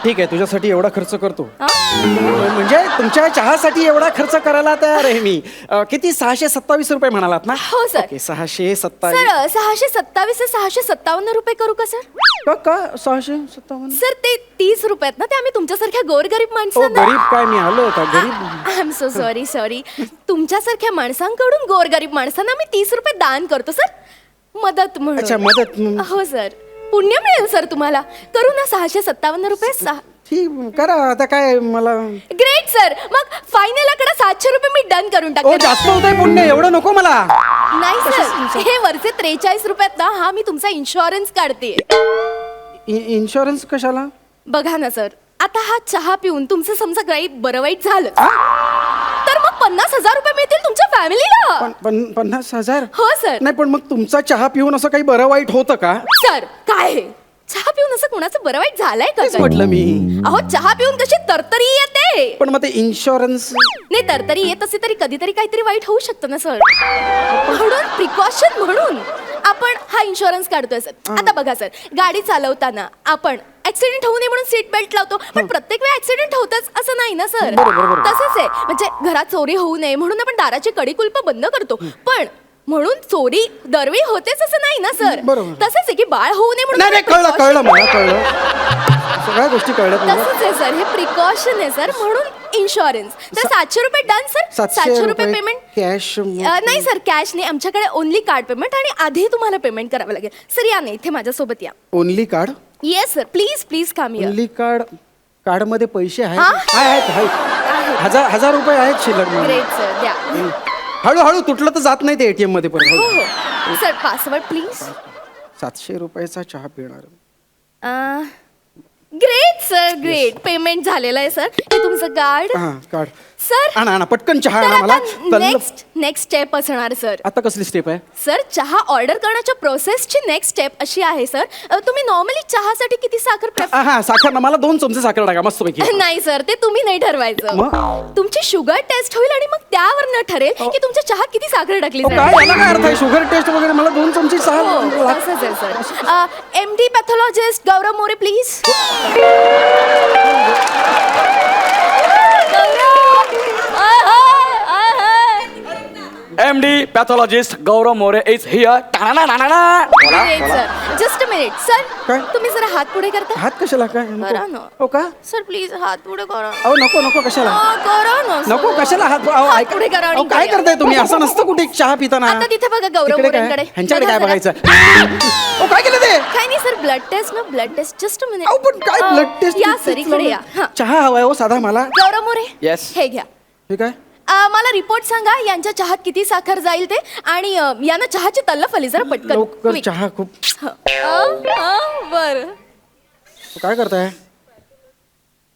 ठीक आहे, तुझ्यासाठी एवढा खर्च करतो. म्हणजे तुमच्या चहासाठी एवढा खर्च करायला तयार आहे मी. किती? 627 रुपये म्हणालात ना? हो सर. ओके, 627. सर 627 ते 657 रुपये करू का सर? का 657? सर ते 30 रुपये आहेत ना, ते आम्ही तुमच्यासारख्या गोरगरीब ओ माणसांना. गरीब काय, मी आलो होता गरीब? I am so sorry. तुमच्यासारख्या माणसांकडून गोरगरीब माणसांना मी 30 रुपये दान करतो सर, मदत म्हणून. अच्छा, मदत. हो सर, पुण्य मिळेल सर तुम्हाला. करू ना 657 रुपये? ठीक, करा आता काय मला. ग्रेट सर, मग फायनल आकडा 700 रुपये मी डन करून ओ टाकते. जास्त होत आहे पुण्य, एवढं नको मला. नाही सर, हे वरचे 43 रुपयात ना, हा मी तुमचा इन्शुरन्स काढते. इन्शुरन्स कशाला? बघा ना सर, आता हा चहा पिऊन तुमचं समजा काही बरं वाईट झालं तर मग 50,000 रुपये मिळतील तुमच्या फॅमिलीला. 50,000? हो सर. नाही, पण मग तुमचा चहा पिऊन असं काही बरं वाईट होतं का? सर काय हे? चहा पिऊन असं कोणाचं बरं वाईट झालंय का? तेच म्हटलं मी. अहो, चहा पिऊन कशी तरतरी येते. पण मग ते इन्शुरन्स. नाही, तरतरी येत असे तरी कधीतरी काहीतरी वाईट होऊ शकतं ना सर. म्हणून प्रिकॉशन म्हणून आपण हा इन्शुरन्स काढतोय सर. आता बघा सर, गाडी चालवताना आपण ऍक्सिडेंट होऊ नये म्हणून सीट बेल्ट लावतो, पण प्रत्येक वेळी ऍक्सिडेंट होतच असं नाही ना सर. तसंच आहे, म्हणजे घरात चोरी होऊ नये म्हणून आपण दाराची कडी कुलप बंद करतो, पण म्हणून चोरी दरवेळी होतेच असं नाही ना सर. तसंच आहे की बाळ होऊ नये म्हणून. नाही, कळलं मला, कळलं. सगळ्या गोष्टी कळल्या. तसंच आहे सर, हे प्रिकॉशन आहे सर, म्हणून इन्शुरन्स. तर 700 रुपये डन सर. 700 रुपये पेमेंट कॅश? नाही सर, कॅश नाही, आमच्याकडे ओनली कार्ड पेमेंट, आणि आधी तुम्हाला पेमेंट करावं लागेल. सर या ना, इथे माझ्यासोबत या. Only card? Yes sir, please come here. Only card? Card मध्ये पैसे हा? आहेत? 1000 रुपये आहेत शिल्लक. ग्रेट सर, द्या. हळूहळू तुटलं तर जात नाही ते ATM मध्ये हो परत. हो सर, पासवर्ड प्लीज. 700 रुपयाचा चहा पिणार. Great sir, great. पेमेंट झालेलं आहे सर. हे तुमचं कार्ड. हा काढ. सर आणा आणा पटकन चहा आणा मला. नेक्स्ट स्टेप असणार सर. आता कसली स्टेप आहे? सर चहा ऑर्डर करण्याच्या प्रोसेसची नेक्स्ट स्टेप अशी आहे सर. तुम्ही नॉर्मली चहासाठी किती साखर हा साखर ना, मला 2 चमचे साखर टाका मस्त पैकी. नाही सर, ते तुम्ही नाही ठरवायचं. मग? तुमची शुगर टेस्ट होईल आणि मग त्यावरनं ठरेल की तुमच्या चहात किती साखर टाकली काय जाईल. याला काय अर्थ आहे? शुगर टेस्ट वगैरे मला 2 चमचे हो, चहा. असंच आहे sir. MD pathologist Gaurav More please. MD pathologist Gaurav More is here. Just a minute sir. काय? तुम्ही जरा हात पुढे करता. हात कशाला काय? करा ना. हो का? सर प्लीज हात पुढे करा. अहो नको नको कशाला? करा ना sir. नको कशाला हात अहो, हात ऐक- पुढे करा आणि अहो, काय करा. करताय तुम्ही? असं नसतं कुठे चहा पिताना. आता तिथे बघा गौरव तिकडे काय? मोरेंकडे. ह्यांच्याकडे बघा काय जरा. बघायचं? अहो, काय केलं ते? काही नाही सर, ब्लड टेस्ट ना, blood test. Just a minute. अहो पण काय ब्लड टेस्ट? या सर इकडे या. हा. चहा हवाय हो साधा मला. गौरव मोरे Yes. हे घ्या. ठीक आहे. मला रिपोर्ट सांगा यांच्या चहात किती साखर जाईल ते, आणि यांना चहाची तल्लफ आली जरा पटकन. लवकर Quick. चहा खूप. बर. काय करताय?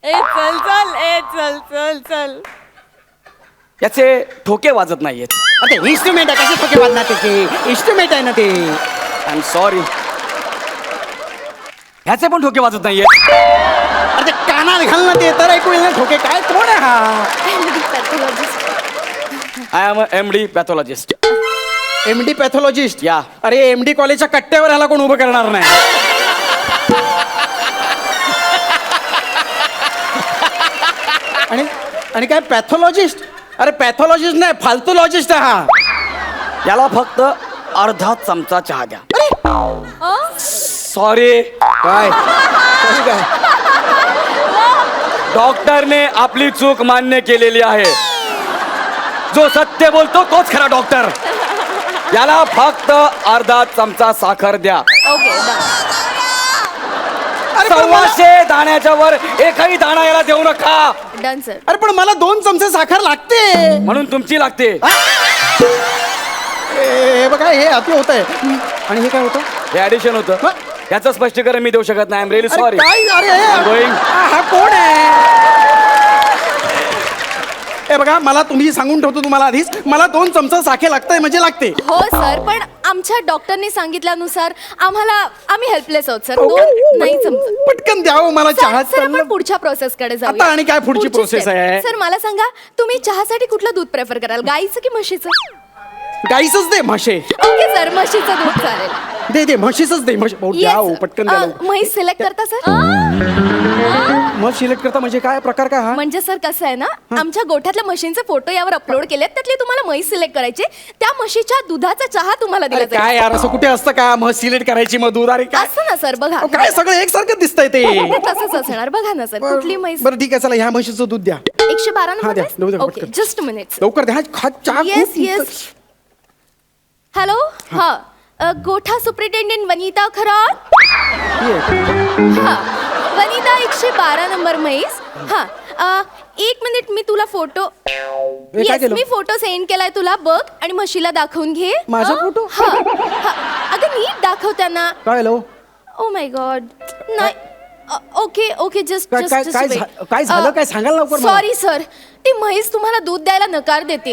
चल चल चल चल चल. याचे ठोके वाजत नाहीयेत. आता इन्स्ट्रुमेंट आहे, कसे ठोके वाजणार त्याचे? इन्स्ट्रुमेंट आहे ना ते. I am sorry. ह्याचे पण ठोके वाजत नाहीयेत. अरे ते कानात घाल ना ते तर ऐकू येईल ना ठोके. काय कोण आहे हा? Pathologist. I am MD pathologist. MD pathologist. या. अरे MD कॉलेजच्या कट्ट्यावर ह्याला कोण उभं करणार नाही. आणि आणि काय पॅथॉलॉजिस्ट? अरे पॅथॉलॉजिस्ट नाही, फालतूलॉजिस्ट आहे हा. याला फक्त अर्धा चमचा चहा द्या. सॉरी. काय काय? डॉक्टरने आपली चूक मान्य केलेली आहे. जो सत्य बोलतो तोच खरा डॉक्टर. याला फक्त अर्धा चमचा साखर द्या. ओके अरे पण मला- 125 दाण्याच्या वर एकही दाणा याला देऊ नका. Done sir. अरे पण मला 2 चमचे साखर लागते. म्हणून तुमची लागते. हे बघा हे अति होत आहे. आणि हे काय होतं? हे ऍडिशन होतं. याचं स्पष्टीकरण मी देऊ शकत नाही. आय एम रिअली अरे सॉरी. काय? अरे going. हा कोण आहे? हे बघा मला तुम्ही सांगून ठेवतो तुम्हाला आधीच, मला 2 चमचा साखर लागतंय म्हणजे लागते. हो सर, पण आमच्या डॉक्टरनी सांगितल्यानुसार आम्ही हेल्पलेस आहोत सर. 2 नाही समजत. पटकन द्यावं मला चहा. सर आपण पुढच्या प्रोसेस कडे जाऊ. आता आणि काय पुढची process आहे? सर मला सांगा, तुम्ही चहासाठी कुठलं दूध प्रेफर कराल, गाईचं की म्हशीचं? गाईचंच दे. म्हशे ओके सर, म्हशीचं दूध चालेल. दे म्हशीचंच दे. म्हशी भाऊ, द्या हो, पटकन द्या लवकर. म्हैस सिलेक्ट करता सर? म्हस सिलेक्ट करता म्हणजे काय प्रकार काय हा? म्हणजे सर कसं आहे ना, आमच्या गोठ्यातल्या म्हशींचे फोटो यावर अपलोड केलेत. त्यातली तुम्हाला म्हैस सिलेक्ट करायचे. त्या म्हशीच्या दुधाचा चहा तुम्हाला दिला अरे जाईल. काय यार, असं कुठे असतं का? म्हस सिलेक्ट करायची मग दूध? अरे काय असं ना सर, बघा. अहो, काय सगळं एकसारखं दिसतंय ते. ते तसंच असणार. बघा ना सर, कुठली म्हैस? बरं ठीक आहे चला, ह्या म्हशीचं दूध द्या. 112 हा, द्या. नंबर. द्या, ओके, पटकन. Just minute. लवकर द्या. हा चहा येस खूप- येस. हॅलो. हा गोठा सुप्रिटेंडेंट वनिता खरात. हा वनिता 112 नंबर म्हैस. हा 1 मिनिट, मी तुला फोटो काय येस केलं? मी फोटो सेंड केलाय तुला. बघ आणि म्हशीला दाखवून घे. माझा हा? फोटो? हा हा. अगं नीट दाखव त्यांना. काय लो? Oh my God. नाही. ओके ओके, जस्ट काय- काय- काय झा- काय झालं? काय सांगाल लवकर मला. सॉरी सर, ती म्हैस तुम्हाला दूध द्यायला नकार देते.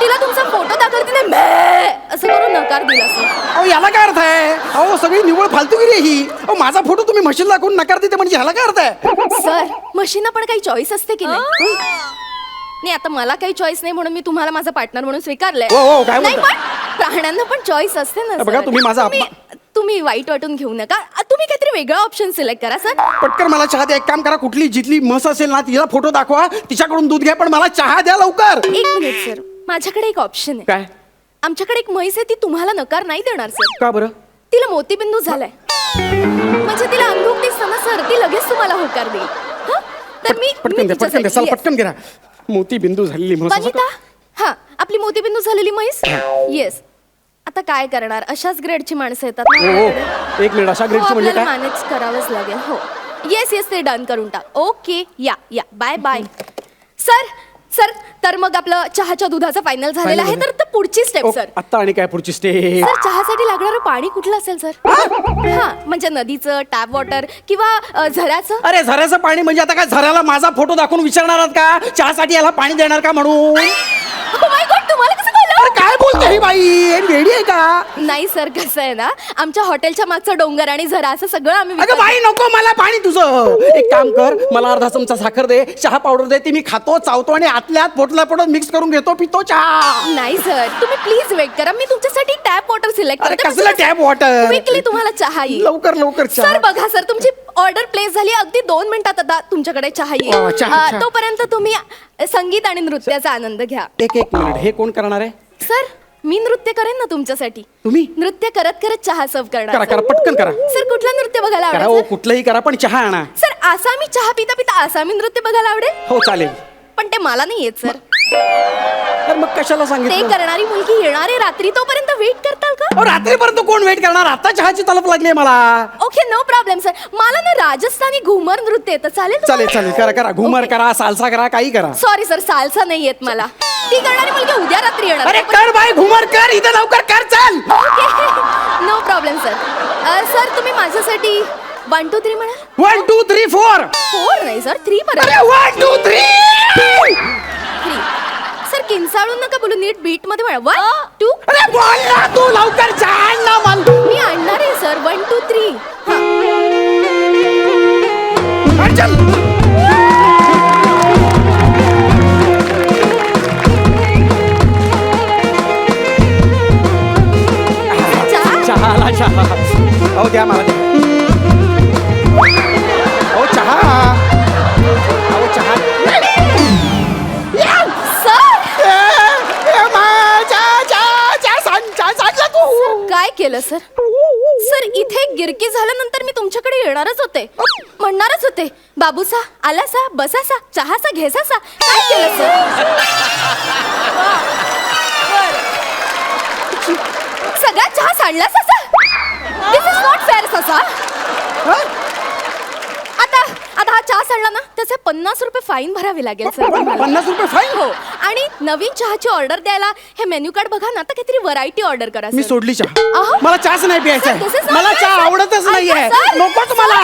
तिला तुमचा फोटो दाखवला, तिने म्या असं करून नकार दिला सर. अहो याला काय अर्थ आहे? अहो सगळी निव्वळ फालतूगिरी आहे ही. अहो माझा फोटो तुम्ही म्हशीला दाखवून नकार देते म्हणजे ह्याला काय अर्थ आहे? सर म्हशींना पण काही चॉईस असते की नाही? आता मला काही चॉईस नाही म्हणून मी तुम्हाला माझा पार्टनर म्हणून स्वीकारलंय. हो, काय नाही, बोलताय? पण प्राण्यांना पण चॉईस असते ना बघा, सर. तुम्ही माझा तुम्ही वाईट वाटून घेऊ नका. तुम्ही काहीतरी वेगळा ऑप्शन सिलेक्ट करा सर. पटकन मला चहा द्या. एक काम करा, कुठली जिथली म्हस असेल ना तिला फोटो दाखवा, तिच्याकडून दूध घ्या, पण मला चहा द्या लवकर. 1 मिनिट सर, माझ्याकडे एक ऑप्शन आहे. काय? आमच्याकडे एक म्हैस आहे, ती तुम्हाला नकार नाही देणार सर. का बरं? तिला मोतीबिंदू झालाय. म्हणजे तिला अंधूक दिसताना सर ती लगेच तुम्हाला होकार देईल. हं? तर मी पटकन द्या, पटकन द्या, चला Yes. पटकन घ्या. मोती बिंदू झालेली म्हस असं वनिता. हा आपली मोतीबिंदू झालेली म्हैस. येस. आता काय करणार, अशाच ग्रेडची माणसं येतात ना हो आपल्याकडे. हो, एक मिनिट. अशा ग्रेडची म्हणजे आपल्याला काय? मॅनेज करावंच लागेल. हो येस येस, ते डन करून टाक. ओके या या, बाय बाय. सर सर तर मग आपलं चहाच्या दुधाचं फायनल झालेलं आहे. तर पुढची स्टेप सर. आता आणि काय पुढची स्टेप? सर चहासाठी लागणारं पाणी कुठलं असेल सर? हा म्हणजे नदीचं, टॅप वॉटर किंवा झऱ्याचं. अरे झऱ्याचं पाणी म्हणजे आता काय झऱ्याला माझा फोटो दाखवून विचारणार आहात का चहासाठी याला पाणी देणार का म्हणून? Oh my God, तुम्हाला कसं कळलं? अरे काय बोलते ही बाई, हे वेडी आहे का? नाही सर, कसं आहे ना, आमच्या हॉटेलच्या मागचा डोंगर आणि झरा असं सगळं आम्ही अगं बाई नको मला पाणी तुझं. एक काम कर, मला अर्धा चमचा साखर दे, चहा पावडर दे, ती मी खातो, चावतो आणि आतल्या आत पोटला पोटात मिक्स करून घेतो, पितो चहा. नाही सर, तुम्ही प्लीज वेट करा. मी तुमच्यासाठी टॅप वॉटर सिलेक्ट अरे कसलं टॅप वॉटर? क्विकली तुम्हाला चहा येईल. लवकर लवकर चहा. सर बघा सर, तुमची ऑर्डर प्लेस झाली, अगदी 2 मिनिटात आता तुमच्याकडे चहा वा, चहा, येईल. चहा. तोपर्यंत तुम्ही संगीत आणि नृत्याचा आनंद घ्या. एक मिनिट, हे कोण करणार आहे? सर मी नृत्य करेन ना तुमच्यासाठी. तुम्ही? नृत्य करत करत चहा सर्व करा करणार. करा पटकन करा. सर कुठलं नृत्य बघायला करा आवडेल ओ सर? कुठलंही करा पण चहा आणा. सर आसामी चहा पिता पिता आसामी नृत्य बघायला आवडेल. हो चालेल. पण ते मला नाही येत सर. तर मग कशाला ते सांगितलं? करणारी मुलगी येणार आहे रात्री, तोपर्यंत वेट करताल का? अहो, रात्रीपर्यंत कोण वेट करणार? आता चहाची तलप लागली मला. Okay no problem sir. मला ना राजस्थानी घुमर नृत्य येतं. चालेल चालेल चालेल करा करा घुमर करा सालसा करा काही करा. सॉरी सर, सालसा नाही येत मला. ती करणारी मुलगी उद्या रात्री येणार. अरे कर बाई घुमर कर, इथं लवकर कर चल. No problem sir. सर तुम्ही माझ्यासाठी 1 2 3 म्हणा. 1 2 3 4. 4 नाही सर, 3 पर्यंत. अरे 1 2 3. 3 सर, किंचाळून नका बोलू, नीट बीट मध्ये म्हणा. 1 2. अरे बोल ना तू लवकर चहा ना मला. मी आणणार आहे सर. 1 2 3. चल. चहा आला चहा. हो द्या मला द्या. हो चहा. हो चहा. काय केलं सर? सर इथे गिरकी झाल्यानंतर मी तुमच्याकडे येणारच होते, म्हणणारच होते, बाबूसा आलासा बसासा चहासा घेसासा. काय केलं सर? सगळा चहा सांडलास असा? दिस इज नॉट फेअर ससा. आता आता हा चहा सांडला ना, त्याचे 50 रुपये फाईन भरावे लागेल सर. 50 रुपये फाईन? हो. आणि नवीन चहाची ऑर्डर द्यायला हे मेन्यू कार्ड बघा ना, आता काहीतरी व्हरायटी ऑर्डर करा मी सर. सोडली चहा. अहो. मला चहाच नाही प्यायचा Sir, this is not मला fair, चहा sir. आवडतच ऐका, नाहीये. sir. नकोच मला.